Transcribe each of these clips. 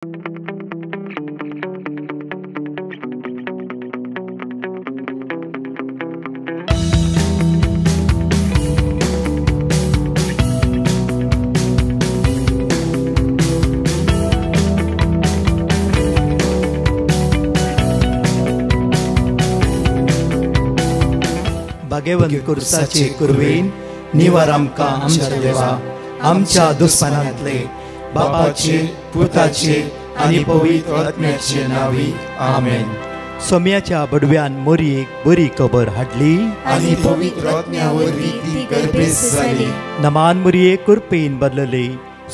भाग्यवंत कुर्साचे कुरवेन निवार आमकां आमच्या देवा आमच्या दुस्मनांतले बापाचे पुताचे आनी पवित्र आत्म्याचे नावी आमेन. सोम्याच्या बडव्यान मोरयेक बरी खबर हाडली आनी पवित्र आत्म्यावरवी ती गर्भेस जाली. नमान मोरये कुरपेन बदलले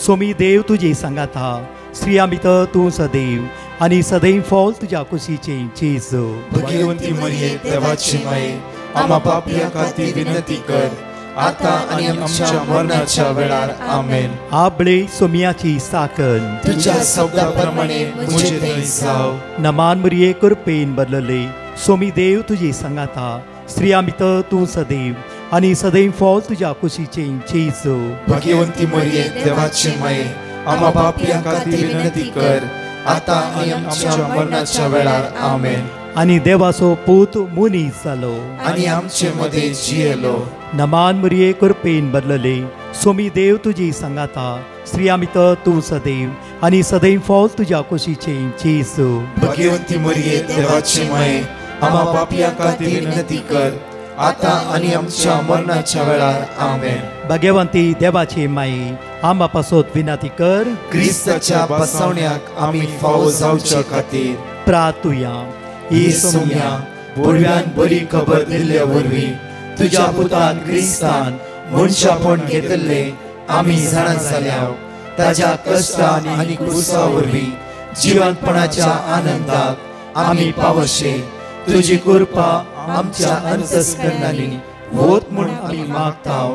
सोमी देव तुजे सांगात हा श्री आमित तूं सदैव आनी सदैव फॉल तुज्या कुशीचे जेजू. भाग्यवंती मरिये देवाची माये आम्हा पापियां खातीर विनंती कर आता आनी आमच्या मरणाच्या वेळार आमेन. आबळे सोम्याची साकन तुझ्या शब्दाप्रमाणे मुझे थंय जाव. नमान मोरये कुरपेन बदलले सोमी देव तुजे सांगात हा श्री आमित तूं सदैव आनी सदैव फॉल तुज्या कुशीचे जेजू. भाग्यवंती मरिये देवाची माये आम्हा पापियां खातीर विनंती कर आता आनी आमच्या मरणाच्या वेळार आमेन. आनी देवाचो पूत मुनीस जालो आनी आमचे मध्ये जियेलो. नमान मोरये कुरपेन बदलले सोमी देव तुजी सांगात हा श्री आमित तूं सदैव आनी सदैव फॉल तुज्या कुशीचे जेजू. भाग्यवंती मरिये देवाची माये आम्हा पापियां खातीर विनंती कर आता आनी आमच्या मरणाच्या वेळार आमेन. भाग्यवंती देवाचे माये आम्हा पासत विनंती कर क्रिस्ताच्या बसवण्याक आमी फावो जावचे खातीर प्रार्थुया. ही सोम्या बडव्यान बरी खबर दिल्ल्या वरवीं तुज्या पुतान क्रिस्तान मनशापण घेतले आमी जाणां जाल्याव ताज्या कश्टान आनी क्रुसा वरवीं जिवंतपणाच्या आनंदाक आमी पावशे. तुजी कृपा आमच्या अंतस्करणांनी वोत म्हूण आमी मागताव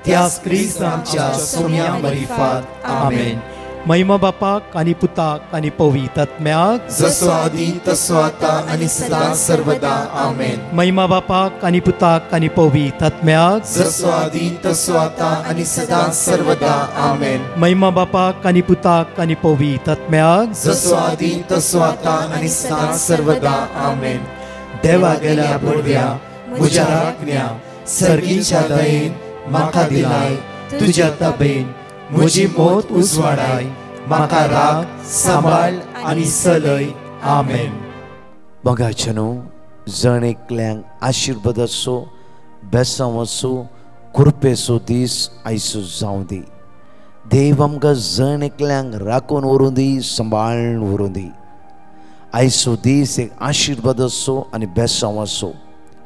त्याच क्रिस्तांच्या सोम्या मरिफात आमेन. महिमा बापाक आनी पुताक आनी पवित्र आत्म्याक जसो आदी तसो आता आनी सदां सर्वदा आमेन. महिमा बापाक आनी पुताक आनी पवित्र आत्म्याक जसो आदी तसो आता आनी सदां सर्वदा आमेन. महिमा बापाक आनी पुताक आनी पवित्र आत्म्याक जसो आदी तसो आता आनी सदां सर्वदा आमेन. देवा गेल्या बडव्या म्हज्या राखण्या सर्गीच्या दयेन म्हाका दिलाय तुज्या ताबेन म्हजी मोत उजवाडाय म्हाका राख सांबाळ आनी चलय आमेन. मोगाचेनो जण एकल्यांक आशिर्वाद असो बेसांव असो कृपेचो दीस आयचो जावं दी. देव आमकां जण एकल्यांक राखून व्हरूं दी सांबाळून व्हरूं दी. आयचो दीस एक आशिर्वाद असो आनी बेसांव असो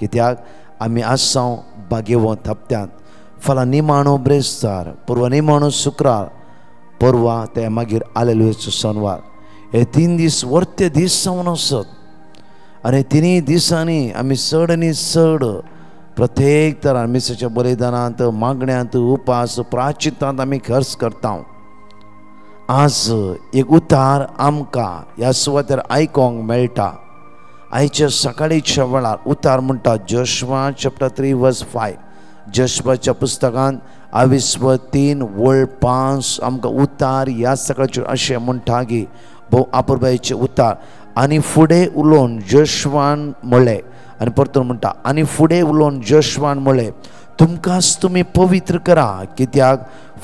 कित्याक आमी आसांव भाग्यवंत हप्त्यांत फाल्यां निमाणो ब्रेस्तार परवा निमाणो शुक्रार परवा ते मागीर आलेलुयेचो शेनवार हे 3 दीस वर्ते दीस जावन आसत आनी तिनी दिसांनी आमी चड आनी चड प्रत्येक तरान मिसाच्या बलिदानांत मागण्यांत उपास प्राचितांत आमी खर्च करता. आज एक उतार आमकां ह्या सुवातेर आयकोंक मेळटा. आयच्या सकाळीच्या वेळार उतार म्हणटा जोशुआ चॅप्टर 3 वर्स 5. जोशुआच्या पुस्तकांत 23:3-5 आमकां उतार ह्या सकाळचे अशें म्हणटा की भोव आपुरबायेचे उतार. आनी फुडें उलोवन जोशुआन म्हणलें आनी परतून म्हणटा आनी फुडें उलोवन जोशुआन म्हणलें तुमकांच तुमी पवित्र करा कित्याक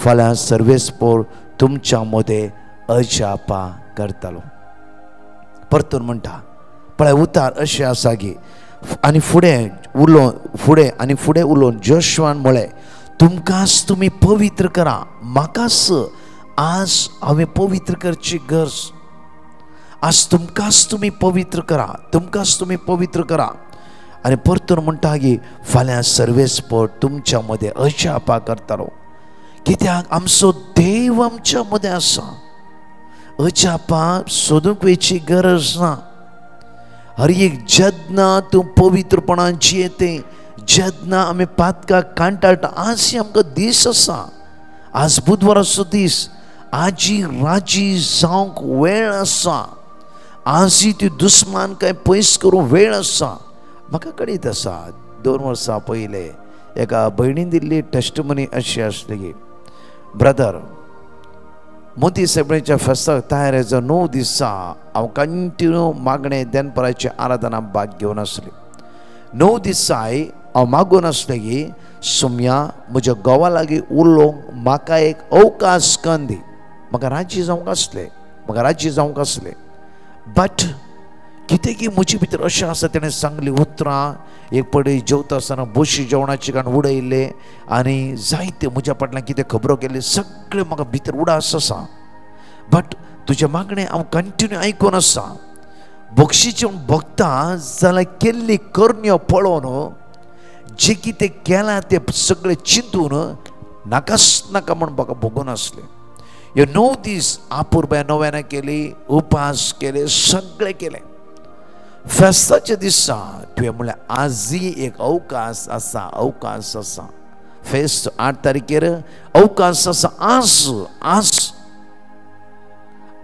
फाल्यां सर्वेस्पोर तुमच्या मदें अजापा करतलो. परतून म्हणटा पळय उतार अशें आसा की आनी फुडें उलोवन जोशुआन म्हळें तुमकांच तुमी पवित्र करा. म्हाकाच आज हांवें पवित्र करची गरज. आज तुमकांच तुमी पवित्र करा. तुमकांच तुमी पवित्र करा. आनी परतून म्हणटा की फाल्यां सर्वेस्पोर तुमच्या मदें अजापा करतलो कित्याक आमचो देव आमच्या मदें आसा. अजापा सोदूंक वयची गरज ना. हर एक जेन्ना तूं पवित्रपणान जियेतें जेन्ना आमी पातकाक कांटाळटा आज आमकां दीस आसा. आज बुधवाराचो दीस. आजी राजी जावंक वेळ आसा. आजी ती दुस्मानकाय पयस करूं वेळ आसा. म्हाका कळीत आसा 2 वर्सां पयले एका भयणीन दिल्ली टेस्टमनी अशी आसली की ब्रदर मोदी साहेबांच्या फेस्ताक तयार आहे 9 दिसा हांव कंटिन्यू मागणे देनपराची आराधना भाग घेवन आसली. 9 दिसाय हांव मागून आसलें की सुम्या म्हज्या घोवा लागीं उलोवंक म्हाका एक अवकाश करून दी. म्हाका राजी जावंक आसलें. बट कितें की म्हजे भितर अशें आसा ताणें सांगली उतरां एक पडे जेवता आसतना बशी जेवणाची काण उडयले आनी जायते म्हज्या फाटल्यान कितें खबरो केल्ले सगळे म्हाका भितर उडास आसा. बट तुजे मागणें हांव कंटिन्यू आयकून आसा. बक्षीचे बघता जाल्यार केल्ली करण्यो पळोवन जे कितें केलां तें सगळें चिंतून नाकाच नाका म्हूण म्हाका भोगून आसलें. ह्यो 9 दीस आपुरबाय नव्यानं केली, उपास केले, सगळें केलें. फेस्ताच्या दिसा तुवें म्हणल्यार आजय एक अवकाश आसा. फेस्त 8 तारखेर अवकाश आसा. आज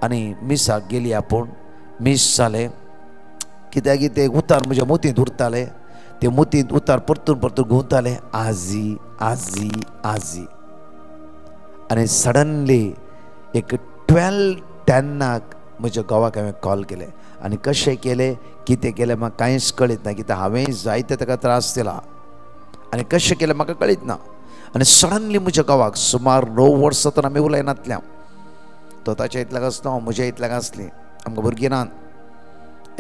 आनी मिसाक गेली आपूण. मिस जालें कित्याक ते उतार म्हज्या मोतींत उरताले. ते मोतींत उतार परतून घुंवताले आजी. आनी सडनली एक 12:10 म्हज्या घोवाक हांवें कॉल केलें. आनी कशें केलें कितें केलें म्हाका कांयच कळीत ना. कित्याक हांवें जायते ताका त्रास दिला आनी कशें केलें म्हाका कळीत ना. आनी सडनली म्हज्या घोवाक सुमार 9 वर्सां तर आमी उलयनातल्या. तो ताच्या इतल्याक आसलो, हांव म्हज्या इतल्याक आसली. आमकां भुरगीं नात.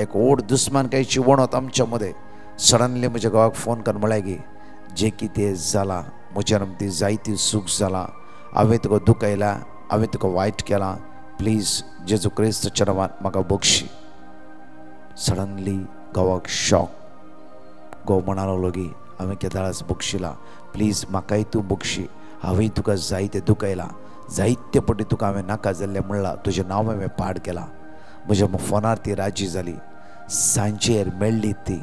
एक व्हड दुस्मानकायेची वणत आमच्या मदें. सडनली म्हज्या घोवाक फोन करून म्हळें की जें कितें जालां म्हज्या मदीं जायती चूक जाला. हांवें तुका दुखयला, हांवें तुका वायट केलां. प्लीज जेजू क्रिस्ताच्या नांवान म्हाका बक्षी. सडनली घोवाक शॉक. घोव म्हणा लागलो की हांवें केदारास बक्षिला, प्लीज म्हाकाय तूं बक्षी. हांवें तुका जायतें दुखयलां, जायते पटी तुका हांवें नाका जाल्लें म्हणलां, तुजें नांव हांवें पाड केलां. म्हज्या फोनार ती राजी जाली. सांजेर मेळ्ळी ती.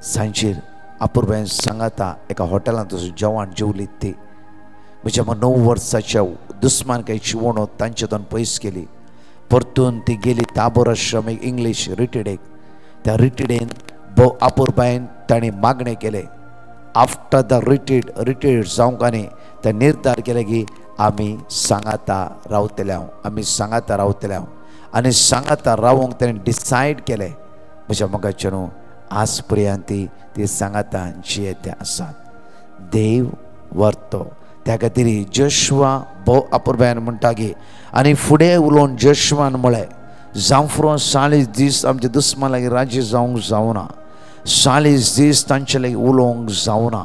सांजेर आपुरबायन सांगाता एका हॉटेलांत वचून जेवण जेवलीत ती. म्हज्या 9 वर्साच्या दुस्मानकायेची वणत तांचे दोन पयस केली. परतून ती गेली ताबोर आश्रम एक इंग्लीश रिट्रीट. त्या रिट्रीटेन आपुरबायन ताणें मागणें केलें. आफ्टर द रिट्रीट जावंक आनी ते निर्धार केले की आमी सांगाता रावतले. आनी सांगाता रावंक ताणें डिसायड केलें. म्हज्या मोगाचे न्हू आज पर्यंत ती सांगाता जियेते आसात. देव व्हरतो. त्या खातीर जोशुआ भोव आपुरबायन म्हणटा की आनी फुडें उलोवन जोशुआन म्हळें 40 दीस आमचे दुस्मान लागीं राजी जावंक जावना. 40 दीस तांचे लागीं उलोवंक जावना.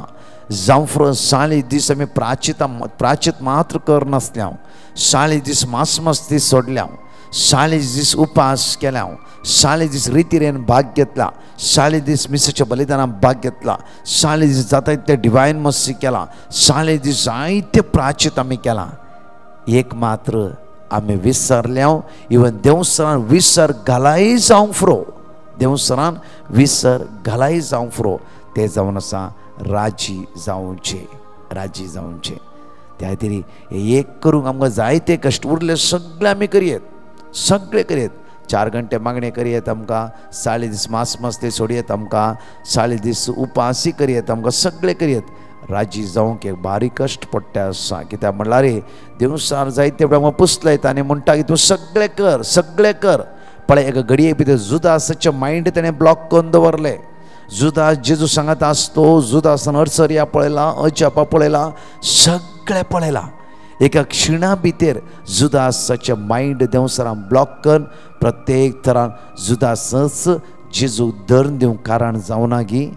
40 दीस आमी प्राचीत मात्र करनासल्या. 40 दीस मास्ती सोडल्या. 40 दीस उपास केल्या. 40 दीस रितीरेन भाग घेतला. 40 दीस मिसाच्या बलिदानात भाग घेतला. 40 दीस जाता ते डिवायन मस्सी केला. 40 दीस जायते प्राचीत आमी केला. एक मात्र आमी विसरल्या. इवन देवसरान विसर घालाय जावंक फुरो. ते जावन आसा राजी जावचे. त्या खातीर एक करूंक आमकां जायते कश्ट उरले सगळे आमी करयेत. 4 घंटे मागणे करयेत आमकां. 40 दीस मास्ती सोडयेत आमकां. 40 दीस उपासी करयेत आमकां. सगळे करयेत. राजी जावंक एक बारीक कश्ट पडटा आसा. कित्याक म्हणल्यार देवसार जायते आमकां पुसलयता येता आनी म्हणटा की तूं सगळे कर. पळय एका घडये भितर जुदासाचें मायंड ताणें ब्लॉक करून दवरलें. जुदास जेजू सांगता आसतो. जुदासान अडसरिया पळयला, अजापा पळयला, सगळें पळयलां. एका क्षिणा भितर जुदासाचें मायंड देवसरान ब्लॉक करून प्रत्येक तरान जुदासच जेजू धरून दिवंक कारण जावना गी.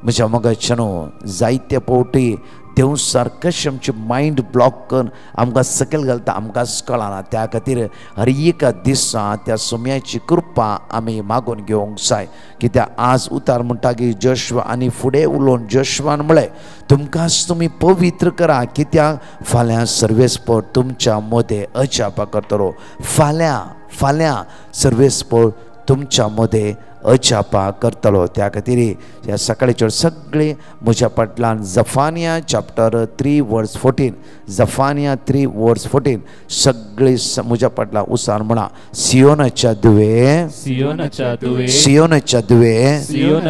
म्हज्या मोगाचे न्हू जायते फावटी देवसार कशें आमचें मायंड ब्लॉक करून आमकां सकयल घालता आमकांच कळना. त्या खातीर हर एका दिसा त्या सुम्याची कृपा आमी मागून घेवंक जाय. कित्याक आज उतार म्हणटा की जोशुआ आनी फुडें उलोवन जोशुआन म्हळें तुमकांच तुमी पवित्र करा. कित्याक फाल्यां सर्वेस्पर तुमच्या मदें अजापा करतलो. फाल्यां सर्वेस्पर तुमच्या मदें अचापा करतलो. त्या खातीर ह्या सकाळीचे सगळे म्हज्या फाटल्यान जफानिया चॅप्टर 3 वर्स 14, जफानिया 3 वर्स 14 सगळे म्हज्या फाटल्यान उसार म्हणा. सियोनाच्या दुवे, सियोनाच्या दुवे, सियोनाच्या दुवे,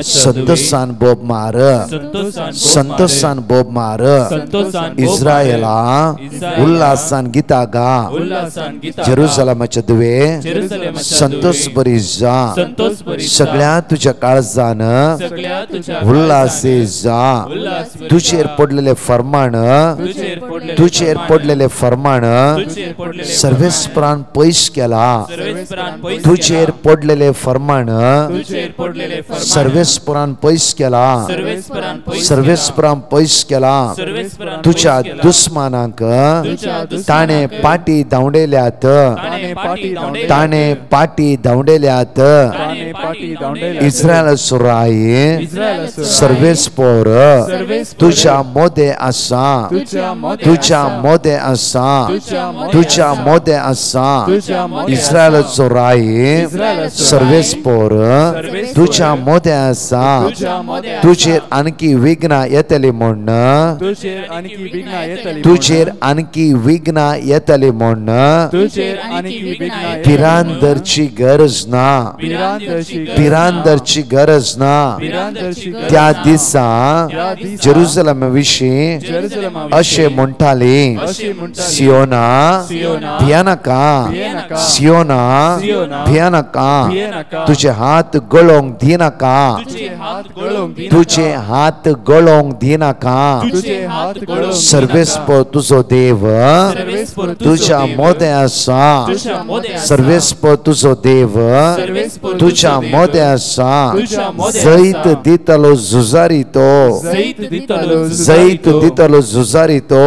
संतोषान बोब मार, संतोषान बोब मार. इस्रायला उल्हासान गिता गा, जेरुसलेमाच्या दुवे संतोष बरी जा. सगळ्या तुझ्या काळजान उल्हासे जा. तुझेर पडलेले फरमाण, तुझेर पडलेले फरमाण सर्वेस्परान पयस केला. तुझेर पडलेले फरमाण सर्वेस्परान पयस केला, सर्वेस्परान पयस केला. तुझ्या दुस्मानांक ताणे पाटी धांवडेल्यात, ताणे पाटी धांवडेल्यात. इस्रायल सुराई सर्वेस्पोर तुझ्या मोदे आसा, तुझ्या मोदे आसा, तुझ्या मोदे आसा. इस्रायल सुराई सर्वेस्पोर तुझ्या मोदे आसा. तुझेर आणखी विघ्न येतली म्हण, तुझेर आणखी विघ्न येतली म्हण. पिरांदरची गरज ना, पिरांदरची गरज ना. त्या दिसा जेरुसलेम विशीं अशे म्हणटाली, सियोना भियानाका, सियोना भियानाका. तुझे हात गळोवंक दिनाका, तुझे हात गळोवंक दिनाका. सर्वेस्पर तुजो देव तुझ्या मोदे आसा, सर्वेस्पर तुजो देव तुझ्या मोदे आसा. जैत दितलो झुजारी तो, जैत दितलो झुजारी तो.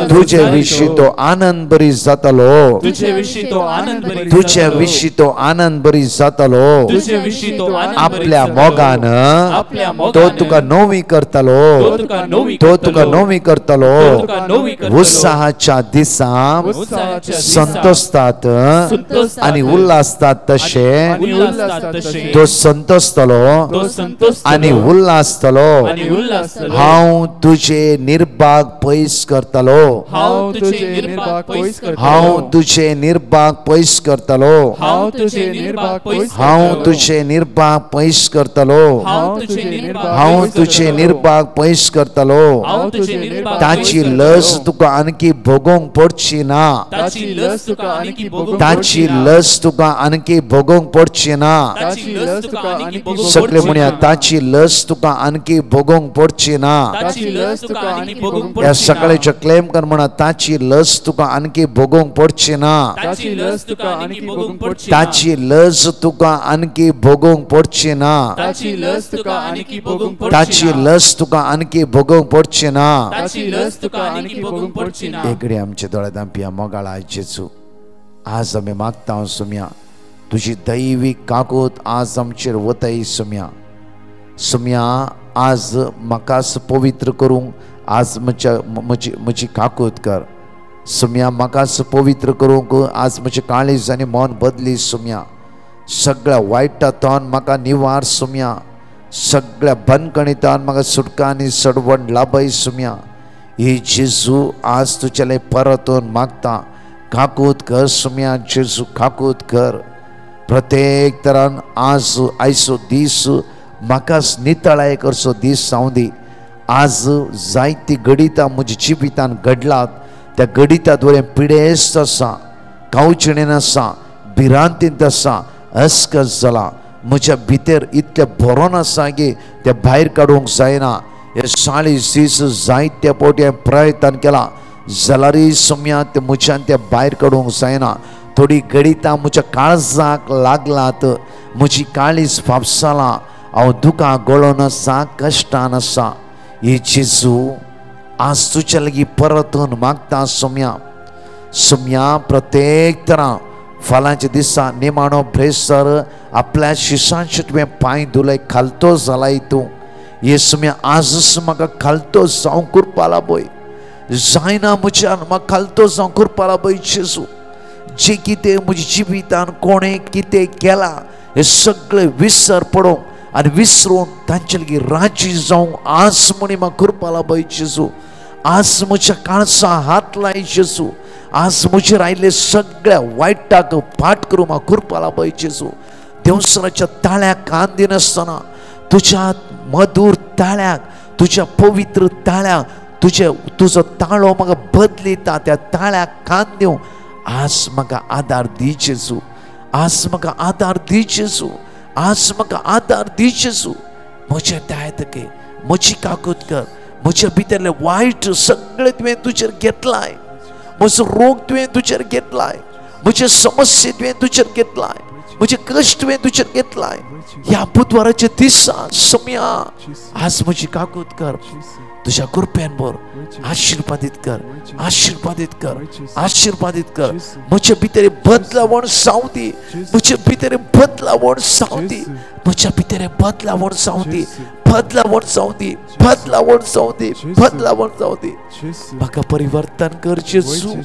तुझे विशीं तो आनंद बरी जातलो, तुझे विशीं तो आनंद बरी जातलो. आपल्या मोगान तो तुका नोवी करतलो, तो तुका नोवी करतलो. उत्साहाच्या दिसा संतोषतात आणि उल्हासतात तशे तो संतोषतलो आणि उल्हासतलो. हांव तुझे निर्भाग पयस करतलो, हांव तुझे निर्भाग पयस करतलो, हांव तुझे निर्भाग पयस करतलो, हांव तुझे निर्भाग पयस करतलो. ताची लस तुका आणखी भोगोवंक पडची ना, ताची लस तुका आणखी भोगोवंक पडची ना. सगळे म्हणया ताची लस तुका आणखी भोगोवंक पडची ना. या सकाळीचे क्लेम कर म्हणा, ताची लस तुका आणखी भोगोवंक पडची ना. ताची लस तुका आणखी भोगोवंक पडची ना. ताची लस तुका आणखी भोगोवंक पडची ना. एकडे आमचे दोळ्यांत पिया मोगाळ आयचेचू. आज आमी मागता सुम्या तुझी दैवीक काकूत आज आमचेर वताय. सुम्या सुम्या आज म्हाकाच पवित्र करूंक आज म्हजी काकूत कर. सुम्या म्हाकाच पवित्र करूंक आज म्हजे काळीज आनी मन बदली. सुम्या सगळ्या वायटांतल्यान म्हाका निवार. सुम्या सगळ्या बंदकणींतल्यान म्हाका सुटका आनी सडवण लाभय. सुम्या ही जेजू आज तुजेले परतून मागता. काकूत कर सुम्या, जेजू काकूत कर. प्रत्येक तरान आज आयचो दीस म्हाकाच नितळाय करचो दीस जावं दी. आज जायती गडितां म्हज्या जिवितान घडलात. त्या गडितांत वरें पिडेस्त आसा, कावचिणेन आसा, भिरांतींत आसा, अस्कस जाला. म्हज्या भितर इतलें भरोन आसा की तें भायर काडूंक जायना. हे 40 दीस जायते फावटी हांवें प्रयत्न केला जाल्यारय सुम्या ते म्हज्यान तें भायर काडूंक जायना. थोडी गडितां म्हज्या काळजाक लागलात. म्हजी काळीज फापसालां. हांव दुखां गळोन आसा, कश्टान आसा. ही जेजू आज तुज्या लागीं परतून मागता. सुम्या सुम्या प्रत्येक तरां फाल्यांच्या दिसा निमाणो ब्रेसर आपल्या शिशांचे तुवें पांय धुलय, खालतो जालाय तूं. हे सुम्या आजच म्हाका खालतो जावंक करपाला पळय. जायना म्हज्यान म्हाका खालतो जावंक करपाला पळय. जेजू जे कितें म्हज्या जिवितान कोणें कितें केलां हे सगळे विसर पडोंक आनी विसरून तांचे लागीं राजी जावंक आज म्हणी म्हाका कृपा लाभय जेजू. आज म्हज्या काळसा हात लाय जेजू. आज म्हजेर आयिल्ले सगळ्या वायटाक फाट करूं म्हाका कृपा लाभय जेजू. देवसराच्या ताळ्याक कान दिनासतना तुज्या मधुर ताळ्याक, तुज्या पवित्र ताळ्याक तुजो ताळो म्हाका बदलिता, त्या ताळ्याक कान दिवं. आज म्हाका आदार दी जेजू. आज म्हाका आदार दी जेजू. आज म्हाका आदार दी जेजू. म्हजे दायतके, म्हजी काकूत कर. म्हज्या भितरले वायट सगळे तुवें तुजेर घेतलाय. म्हजो रोग तुवें तुजेर घेतलाय. म्हजे समस्या तुवें तुजेर घेतलाय. म्हजे कश्ट तुवें तुजेर घेतलाय. ह्या बुधवाराच्या दिसा समया आज म्हजी काकूत कर. तुझ्या कृपेन भर आशीर्वादित कर, आशीर्वादित कर, आशीर्वादित कर. म्हज्या भितर बदलावण जावं दी. म्हज्या भितर बदलावण जावं दी. म्हज्या भितर बदलावण जावं दी. बदलावण जावं दी. बदलावण जावं दी. बदलावण जावं दी. म्हाका परिवर्तन कर जेजू.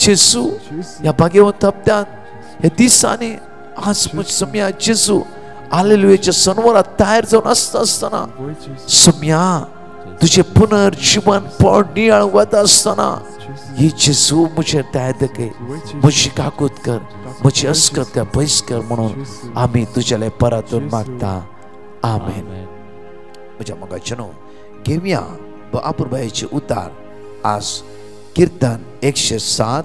जेजू ह्या भाग्यवंत हप्त्यान ह्या दिसांनी आज म्हज्या समया जेजू हालेलुयाच्या सनवरात तयार जावन आसतना समया तुझे पुनर्जीवन पळ नियाळ वता आसतना ही जेजू म्हजेर दया दाखय. म्हजी काकूत कर, म्हजी अस्कत कर, पयस कर म्हणून आमी तुजेले परतून मागता. आमेन. म्हज्या मोगाचेनो घेवया आपुरबायेचे उतार. आज कीर्तन 107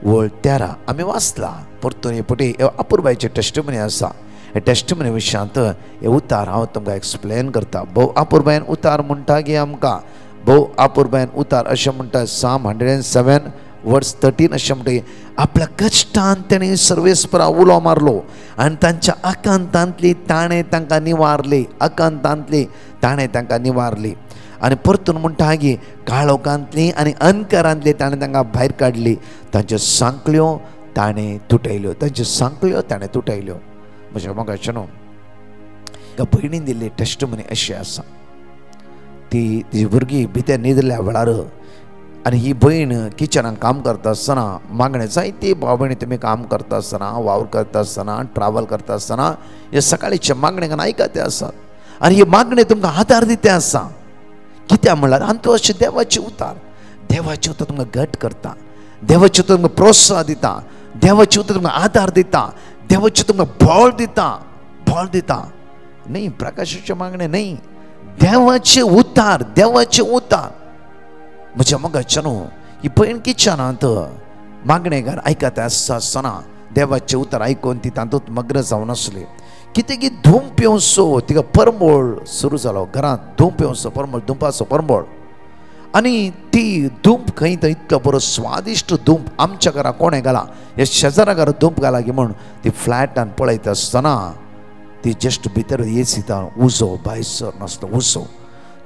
वळ 13 आमी वाचला. परतून हे पटी आपुरबायेचे टेस्टिमनी आसा. हे टेस्टिमनी विशयांत हे उतार हांव तुमकां एक्सप्लेन करता. भोव आपुरबायेन उतार म्हणटा की आमकां भोव आपुरबायेन उतार अशें म्हणटा. Psalm 107 वर्स 13 अशें म्हणटा, आपल्या कश्टान तेणें सर्वेस्परा उलो मारलो आनी तांच्या आकांतांतली ताणें तांकां निवारली. आकांतांतली ताणें तांकां निवारली. आनी परतून म्हणटा की काळोखांतली आनी अंधकारांतली ताणें तांकां भायर काडली. तांच्यो सांखल्यो ताणें तुटयल्यो. तांच्यो सांखल्यो ताणें तुटयल्यो. म्हज्या मोगाचेनो एका भयणीन दिल्ली टेस्टिमनी अशी आसा. तिजी भुरगीं भितर न्हिदल्या वेळार आनी ही भयण किचनान काम करता आसतना मागणें जायती भाव भयणी तुमी काम करता आसतना, वावर करता आसतना, ट्रॅवल करता आसतना हे सकाळीचे मागणें आयकते आसात. आनी ही मागणी तुमकां आदार दिते आसा. कित्याक म्हणल्यार आनी अशें देवाचे उतार. देवाचे उतार तुमकां घट करता. देवाचे उतार तुमकां प्रोत्साहन दिता. देवाचे उतार तुमकां आदार दिता. देवाचे तुमकां बळ दिता. बळ दिता न्ही प्रकाशाचे मागणे न्ही, देवाचे उतार. देवाचे उतार. म्हज्या मोगाचेनो ही भयण किचनांत मागणेकार आयकता आसतना देवाचे उतार आयकून ती तातूंत मग्न जावन आसली. कित्याक की धूप येवचो तिका परमळ सुरू जालो. घरांत धूप येवचो परमळ, धुपाचो परमळ. आनी ती धूप खंय थंय इतलो बरो स्वादिश्ट धूप आमच्या घरा कोणें घाला, हे शेजारा घरा धूप घाला की म्हण ती फ्लॅटान पळयता आसतना ती जस्ट भितर एसीता उजो भायसर नासलो. उजो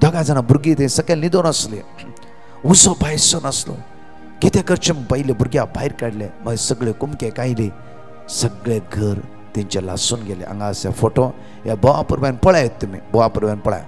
दोगां जाणां भुरगीं थंय सकयल न्हिदोन आसली. उजो भायसर नासलो. कितें करचें पयले भुरग्यां भायर काडले. मागीर सगळे कुमके कायले. सगळे घर तेंचे लासून गेले. हांगा असे फोटो ह्या बोवापुरब्यान पळयात तुमी. बोवापुरब्यान पळया.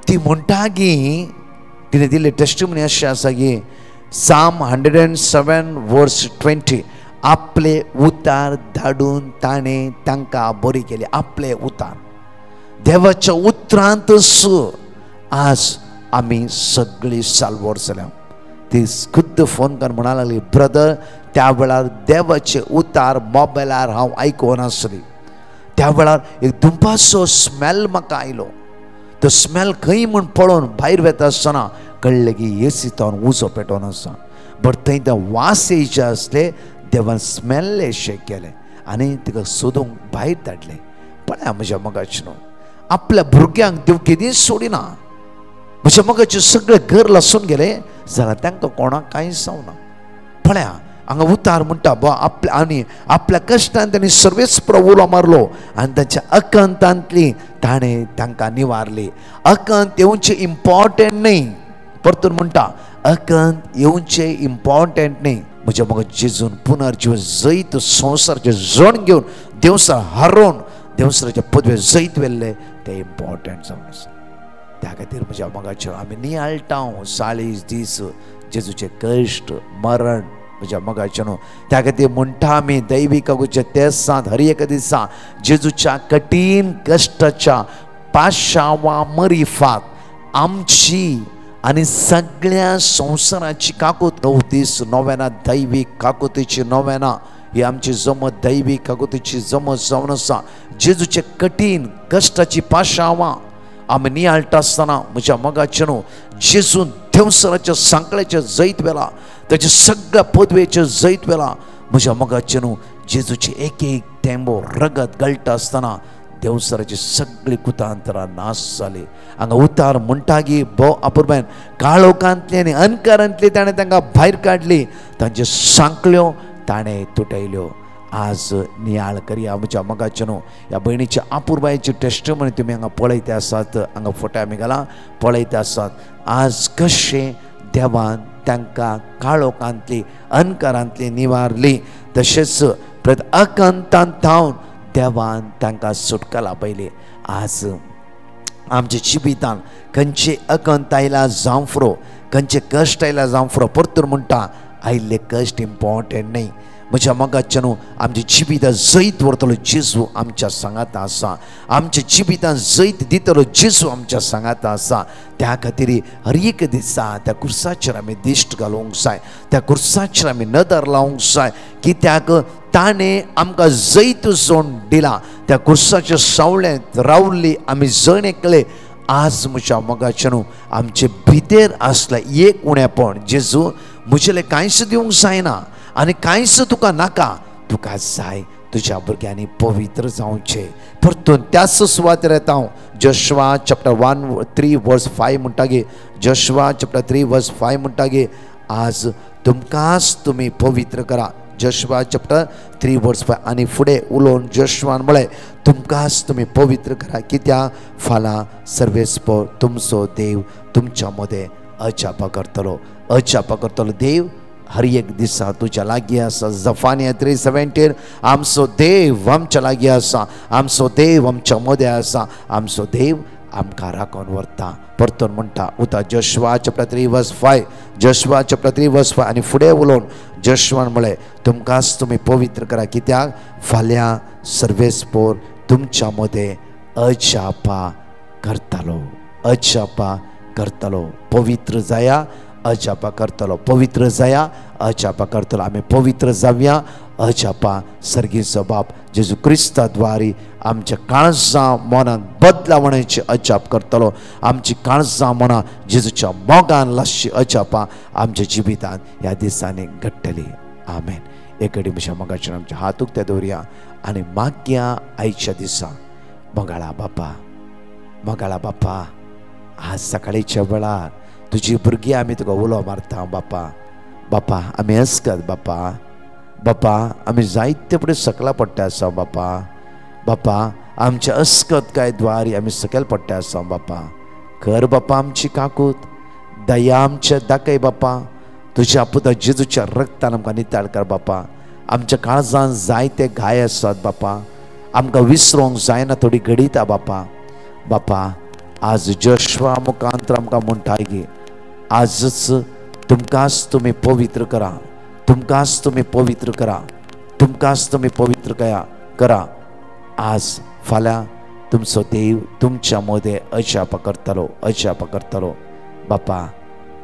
ती म्हणटा की तिने दिल्ले टेस्टिमनी अशें आसा की Psalm 107 वर्स 20 आपले उतार धाडून ताणें तांकां बरी केली. आपले उतार देवाच्या उतरांत आज आमी सगळीं साल्वार जाल्या. ती खुद्द फोन करून म्हणा लागली, ब्रदर त्या वेळार देवाचे उतार मोबायलार हांव आयकोन आसली. त्या वेळार एक धुंपाचो स्मेल म्हाका आयलो. तो स्मेल खंय म्हूण पळोवन भायर वेता आसतना कळलें की येसितावन उजो पेटोवन आसा बट थंय ते वास येयचे आसले देवान स्मेल्लेशें केलें आनी तिका सोदूंक भायर धाडलें पळया म्हज्या मोगाचें न्हू आपल्या भुरग्यांक देव केदींच सोडिना म्हज्या मोगाचें सगळें घर लसून गेलें जाल्यार तांकां कोणाक कांयच जावना पळया हांगा उतार म्हणटा आपल्या आनी आपल्या कश्टान तांणी सर्वेस्पर उलो मारलो आनी तांच्या अकंतांतली ताणें तांकां निवारली अकंत येवचें इम्पॉर्टंट न्ही परतून म्हणटा अकंत येवचें इम्पॉर्टंट न्ही म्हज्या मोगा जेजून पुनर्जीवन जैत संवसाराचें जण घेवन देवसार हारोवन देवसाराच्या पदवे जैत वेल्ले ते इम्पॉर्टंट जावन आसा त्या खातीर म्हज्या मोगाचें आमी नियाळटाव 40 दीस जेजूचे कश्ट मरण म्हज्या मोगाचें न्हू त्या खातीर म्हणटा आमी दैवी कागूच्या तेसांत हर एक दिसा जेजूच्या कठीण कश्टाच्या 500व्या मरिफाक आमची आनी सगळ्या संवसाराची काकूत 9 दीस नोवेना दैवीक काकुतीची नोवेना ही आमची जमत दैवीक काकुतीची जमत जावन आसा जेजूचे कठीण कश्टाची 500वां आमी नियाळटा आसतना म्हज्या मोगाचें न्हू जेजून देवसराच्या सांकळेचे जैत वेला ताच्या सगळ्या पदवेचे जैत वेला म्हज्या मोगाचें न्हू जेजूची एक एक थेंबो रगत गळटा आसतना देवसराची सगळी कुतांतरां नाश जाली हांगा उतार म्हणटा की भोव अपुर्बायन काळोखांतली आनी अंधकारांतली ताणें तांकां भायर काडली तांच्यो सांकळ्यो ताणें तुटयल्यो आज नियाळ करया म्हज्या मोगाचें न्हू ह्या भयणीच्या अपुर्बायेची टेस्टमनी तुमी हांगा पळयता आसात हांगा फोटे आमी घाला पळयता आसात आज कशें देवान तांकां काळोखांतली अंधकारांतली निवारली तशेंच प्रत अकंतांत थावन देवान तांकां सुटका लाभयली आज आमच्या जिवितान खंयचे अकंत आयला जावं फुरो खंयचे कश्ट आयला जावं फुरो परतून म्हणटा आयिल्ले कश्ट इम्पॉर्टंट न्ही म्हज्या मोगाचें न्हू आमच्या जिवितांत जैत व्हरतलो जेजू आमच्या सांगात आसा आमच्या जिवितांत जैत दितलो जेजू आमच्या सांगात आसा त्या खातीर हर एक दिसा त्या कुर्साचेर आमी दिश्ट घालूंक जाय त्या कुर्साचेर आमी नदर लावंक जाय कित्याक ताणें आमकां जैत जोड दिला त्या कुर्साच्या सावळ्यांत रावल्ली आमी जण एकले आज म्हज्या मोगाचें न्हू आमचे भितर आसलें एक उणेपण जेजू म्हजेले कांयच दिवंक जायना आनी कांयच तुका नाका तुका जाय तुज्या भुरग्यांनी पवित्र जावचें परतून त्याच सुवातेर येता हांव जोशुआ चॅप्टर 3 वर्स 5 म्हणटा गे जोशुआ चॅप्टर 3 वर्स 5 म्हणटा गे आज तुमकांच तुमी पवित्र करा जोशुआ चॅप्टर 3 वर्स 5 आनी फुडें उलोवन जोशुआन म्हळें तुमकांच तुमी पवित्र करा कित्याक फाल्यां सर्वेस्पर तुमचो देव तुमच्या मदें अजापा करतलो देव हर एक दिसा तुझ्या लागीं आसा जफानिया 3:17 आमचो देव आमच्या लागीं आसा आमचो देव आमच्या मदें आसा आमचो देव आमकां राखून व्हरता परतून म्हणटा उता जोशुआ चॅप्टर 3 वर्स 5 जोशुआ चॅप्टर 3 वर्स 5 आनी फुडें उलोवन जोशुआन म्हळें तुमकांच तुमी पवित्र करा कित्याक फाल्यां सर्वेस्पर तुमच्या मदें अजापा करतलो पवित्र जाया अजापा करतलो पवित्र जाया अजापा करतलो आमी पवित्र जावया अजापा सर्गीचो बाप जेजू क्रिस्ता द्वारे आमच्या काळजां मनान बदलावण्याची अजाप करतलो आमची काळजां मनां जेजूच्या मोगान लासची अजापा आमच्या जिवितांत ह्या दिसांनी घडटली आमेन एकडे म्हज्या मोगाचेर आमचे हात उक्ते दवरया आनी मागया आयच्या दिसा मोगाळा बापा आज सकाळीच्या वेळार तुजी भुरगीं आमी तुका उलो मारता बापा आमी अस्कत बापा आमी जायते फुडें सकला पडटा आसा बापा आमच्या अस्कत काय द्वारी आमी सकयल पडटा आसा बापा कर बापा आमची काकूत दया आमचे दाखय बापा तुज्या पुता जेजूच्या रक्तान आमकां निताळ कर बापा आमच्या काळजान जायते घाय आसात बापा आमकां विसरोंक जायना थोडी घडीता बापा आज जोशुआ मुखांतर आमकां म्हणटाय की आजच तुमकांच तुमी पवित्र करा करा आज फाल्यां तुमचो देव तुमच्या मदें अजापा करतलो बापा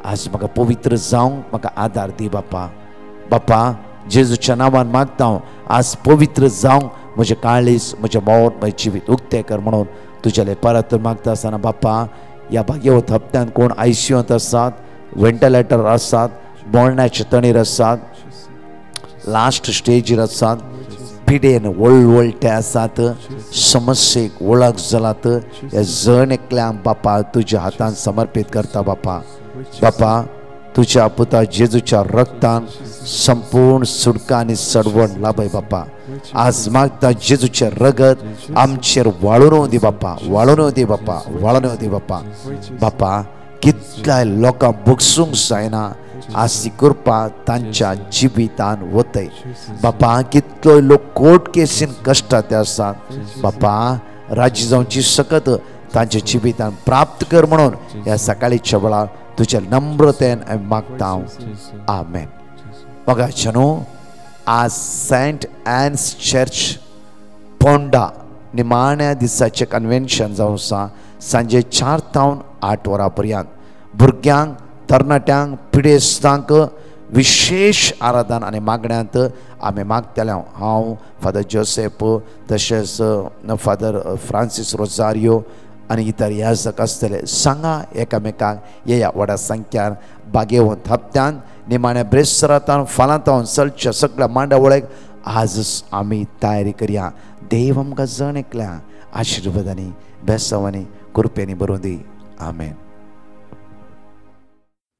आज म्हाका पवित्र जावंक म्हाका आदार दी बापा जेजूच्या नांवान मागता हांव आज पवित्र जावंक म्हजें काळीज म्हजें मोत म्हजें जिवीत उक्तें कर म्हणून तुज्याले परत मागता आसतना बापा ह्या भाग्यवत हप्त्यान कोण आयसीयूंत आसात व्हेंटिलेटर आसात, बोळण्याचे तणीर आसात, लास्ट स्टेजीर आसात, पिडेन वळवळटे आसात, समस्येक वळख जालात, हे जण एकल्यांक बापा तुज्या हातान समर्पित करता बापा. बापा तुझ्या पुता जेजूच्या रक्तान संपूर्ण सुटका आणि सडवण लाभय बापा. आज मागता जेजूचे रगत आमचेर वाळून दी बापा, वाळून दी बापा, वाळून दी बापा. बापा कितल्याय लोकांक भोगसूंक जायना, आज ती कृपा तांच्या जिवितान वतय बापा. कितलोय लोक कोर्ट केसीन कश्टात आसात बापा, राजी जावची सकत तांच्या जिवितान प्राप्त कर म्हणून ह्या सकाळीच्या वेळार तुझ्या नम्रतेन मागता. आमेन. मोगाचनो आज सेंट एन्स चर्च पोंडा निमाण्या दिसाचे कन्वेन्शन जावन आसा सांजे 4 ते 8 वरां पर्यंत. भुरग्यांक, तरणाट्यांक, पिडेस्तांक विशेष आराधन आनी मागण्यांत आमी मागतले. हांव फादर जोसेफ, तशेंच फादर फ्रांसीस रोजारियो आनी इतर याजक आसतले. सांगा एकामेकाक येया व्हडा संख्यान बागेवंत हप्त्यान निमाण्या ब्रेस्तरांतान फालांतावन चलच्या सगळ्या मांडावळेक आजच आमी तयारी करया. देव आमकां जण एकल्या आशिर्वादांनी, बेसांवांनी, कृपेनी भरून दी. आमेन.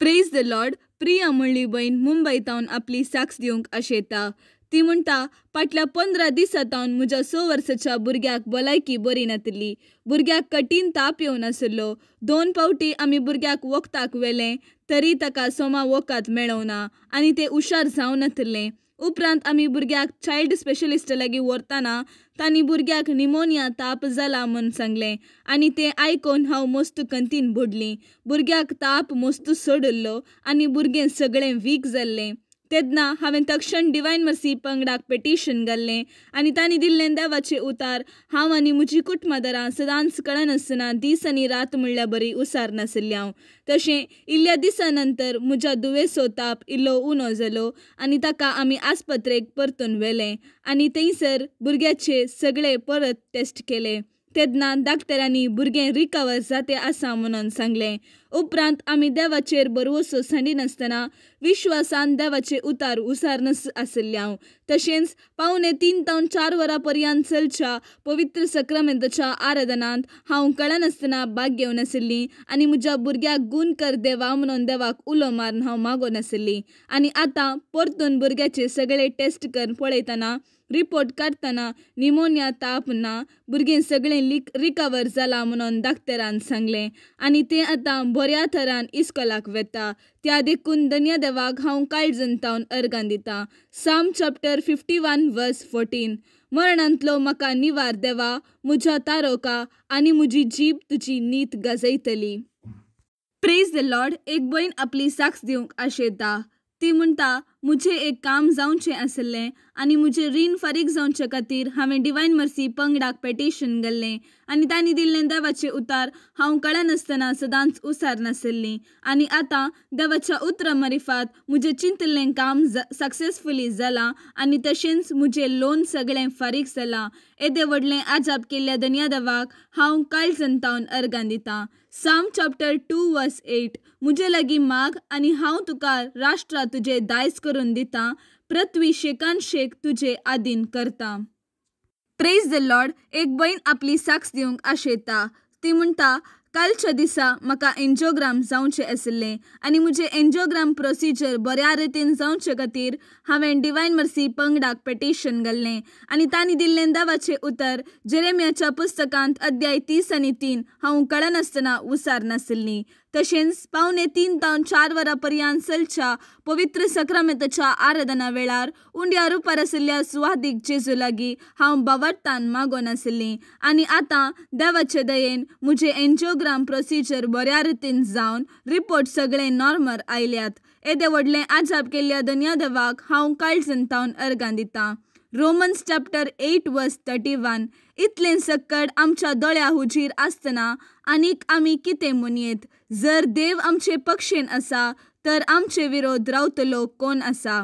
Praise the lord. प्रिय म्हणली बहीण मुंबईतावन आपली साक्ष दिवंक आशेता. ती म्हणटा, फाटल्या 15 दिसांतावन म्हज्या 6 वर्साच्या भुरग्याक भलायकी बरी नातली. भुरग्याक कठीण ताप येवन आसलो. 2 फावटी आमी भुरग्याक वखदाक व्हेलें तरी ताका सोमा वखद मेळोवना आनी तें हुशार जावं नातलें. उपरांत आमी भुरग्याक चायल्ड स्पेशलिस्ट लागीं व्हरतना तांणी भुरग्याक निमोनिया ताप जाला म्हूण सांगलें आनी तें आयकून हांव मस्त कंतीन बुडलीं. भुरग्याक ताप मस्त सोडलो आनी भुरगें सगळें वीक जाल्लें. तेन्ना हांवें तक्षण डिवायन मर्सी पंगडाक पेटिशन घाल्लें आनी तांणी दिल्लें देवाचें उतार हांव आनी म्हजीं कुटुंबादारां सदांच कळनासतना दीस आनी रात म्हणल्यार बरी उसार नासलीं हांव. तशें इल्ल्या दिसां नंतर म्हज्या दुवेसो ताप इल्लो उणो जालो आनी ताका आमी आस्पत्रेक परतून व्हेलें आनी थंयसर भुरग्याचे सगळे परत टेस्ट केले. तेन्ना डाक्टरांनी भुरगें रिकवर जाते आसा म्हणून सांगलें. उपरांत आमी देवाचेर भरवोसो सांडिनासतना विश्वासान देवाचे उतार उसारनस आसले हांव. तशेंच 3:15 ते 4 वरां पर्यंत चलच्या पवित्र सक्रामेंताच्या आराधनांत हांव कळनासतना भाग घेवन आशिल्लीं आनी म्हज्या भुरग्याक गूण कर देवा म्हणून देवाक उलो मारून हांव मागोन आशिल्लीं. आनी आतां परतून भुरग्याचे सगळे टेस्ट करून पळयतना रिपोर्ट काडटना निमोनिया ताप ना, भुरगें सगळें रिकवर जालां म्हणून डाक्टरान सांगलें आनी तें आतां बऱ्या तरान इस्कॉलाक वेता. त्या देखून धन्य देवाक हांव काळजंतावन अर्गां दितां. साम चॅप्टर 51 वर्स 14. मरणांतलो म्हाका निवार देवा, म्हज्या तारोका आनी म्हजी जीब तुजी नीत गाजयतली. Praise the Lord. एक भयण आपली साक्ष दिवंक आशेता. ती म्हणटा, मुझे एक काम जावचें आसलें आनी मुझे रीण फारीक जावचे खातीर हांवें डिवायन मर्सी पंगडाक पेटिशन घाल्लें आनी तांणी दिल्लें देवाचें उतार हांव कळनासतना सदांच उसार नासलीं आनी आतां देवाच्या उतरा मारिफात मुझें चिंतल्लें काम सक्सेसफुली जालां आनी तशेंच मुझें लोन सगळें फारीक जालां. येदे व्हडलें आजाप केल्ल्या धन्य देवाक हांव काळजंतावन अर्गां दितां. साम चॅप्टर 2 वर्स 8. मुझे लागीं माग आनी हांव तुका राष्ट्रा तुजे दायज करून दितां, पृथ्वी शेकान शेक तुजे आदीन करता. Praise the Lord. एक भयण आपली साक्ष दिवंक आशेता. ती म्हणटा, कालच्या दिसा म्हाका एन्जिओग्राम जावचें आसलें आनी मुझे एन्जिओग्राम प्रोसिजर बऱ्या रितीन जावचे खातीर हांवें डिवायन मर्सी पंगडाक पेटिशन घाल्लें आनी तांणी दिल्लें देवाचें उतर जेरेमियाच्या पुस्तकांत अध्याय 30 आनी 3 हांव कळनासतना उसार नासलीं. तशेंच 3:15 ते 4 वरां पर्यंत चलच्या पवित्र सक्रामेंताच्या आराधना वेळार उंड्या रुपार आशिल्ल्या सुवादीक जेजू लागीं हांव बावरतान मागोन आशिल्लीं आनी आतां देवाचे दयेन मुझे एन्जिओग्राम प्रोसिजर बऱ्या रितीन जावन रिपोर्ट सगळे नॉर्मल आयल्यात. येदे व्हडलें आजाप केल्ल्या धन्य देवाक हांव काळजंतावन अर्गां दितां. रोमन्स चॅप्टर 8 वर्स 31. इतलें सकट आमच्या दोळ्या हुजीर आसतना आनीक आमी कितें म्हणयेत? जर देव आमचे पक्षेन आसा तर आमचे विरोध रावतलो कोण आसा?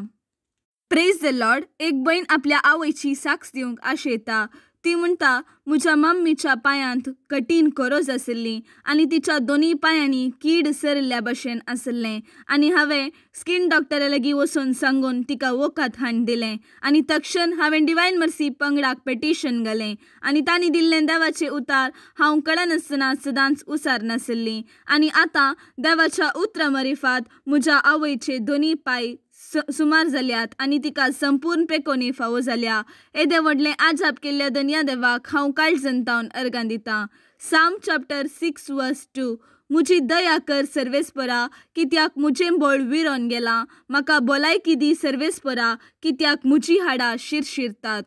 Praise the Lord. एक भयण आपल्या आवयची साक्ष दिवंक आशेता. ती म्हणटा म्हज्या मम्मीच्या पांयांत कठीण कोरोज आशिल्ली आनी तिच्या दोनी पांयांनी कीड सरल्या भशेन आसलें आनी हांवें स्किन डॉक्टरा लागीं वचून सांगून तिका वखद हाडून दिलें आनी तक्षण हांवें डिवायन मर्सी पंगडाक पेटिशन घालें आनी तांणी दिल्लें देवाचें उतार हांव कळनासतना सदांच उसार नाशिल्लीं आनी आतां देवाच्या उतरा मरिफात म्हज्या आवयचे दोनी पांय सुमार जाल्यात आनी तिका संपूर्ण पेकोनी फावो जाल्या. येदे व्हडलें आजाप केल्ल्या धन्या देवाक हांव काळजंतावन अर्गां दितां. साम चॅप्टर 6 वर्स 2. म्हजी दया कर सर्वेस्परा कित्याक म्हजें बोळ विरोन गेलां. म्हाका भलायकी दी सर्वेस्परा कित्याक म्हजी हाडां शिरशिरतात.